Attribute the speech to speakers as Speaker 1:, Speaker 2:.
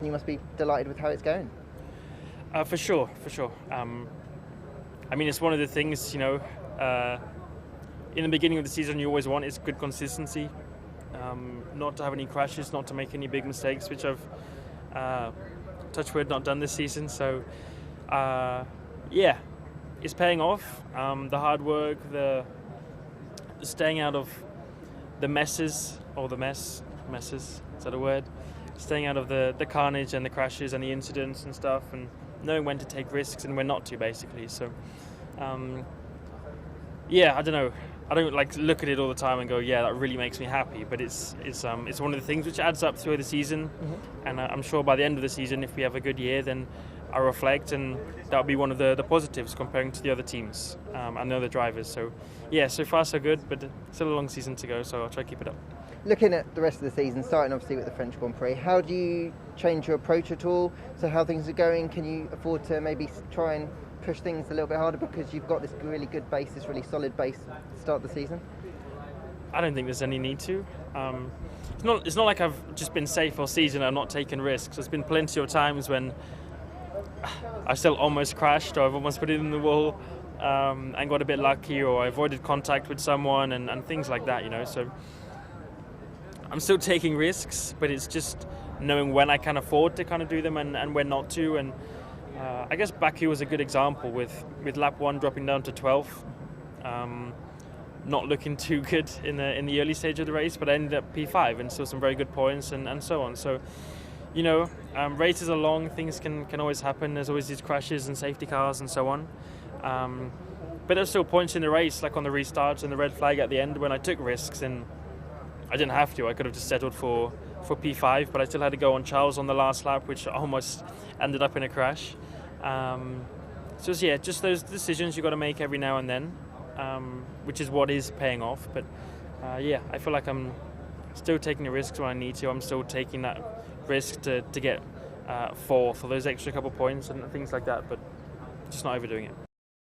Speaker 1: You must be delighted with how it's going.
Speaker 2: For sure. I mean, it's one of the things, in the beginning of the season you always want is good consistency, not to have any crashes, not to make any big mistakes, which I've, touch wood, not done this season. So, it's paying off. The hard work, the staying out of the messes, messes, is that a word? Staying out of the carnage and the crashes and the incidents and stuff, and knowing when to take risks and when not to, basically. So, I don't know. I don't look at it all the time and go, yeah, that really makes me happy. But it's one of the things which adds up through the season, and I'm sure by the end of the season, if we have a good year, then I'll reflect, and that'll be one of the positives comparing to the other teams and the other drivers. So, yeah, so far so good, but still a long season to go. So I'll try to keep it up.
Speaker 1: Looking at the rest of the season, starting obviously with the French Grand Prix, how do you change your approach at all? So how things are going? Can you afford to maybe try and push things a little bit harder because you've got this really good base, this really solid base to start the season?
Speaker 2: I don't think there's any need to. It's not like I've just been safe all season and not taken risks. There's been plenty of times when I still almost crashed, or I've almost put it in the wall and got a bit lucky, or I avoided contact with someone and things like that, So I'm still taking risks, but it's just knowing when I can afford to kind of do them and when not to. And I guess Baku was a good example with lap 1 dropping down to 12th, not looking too good in the early stage of the race, but I ended up P5 and still some very good points and so on. So, races are long, things can always happen. There's always these crashes and safety cars and so on. But there's still points in the race, like on the restarts and the red flag at the end when I took risks, and I didn't have to. I could have just settled for P5, but I still had to go on Charles on the last lap, which almost ended up in a crash. Just those decisions you got to make every now and then, which is what is paying off. But I feel like I'm still taking the risks when I need to. I'm still taking that risk to get fourth or those extra couple points and things like that, but just not overdoing it.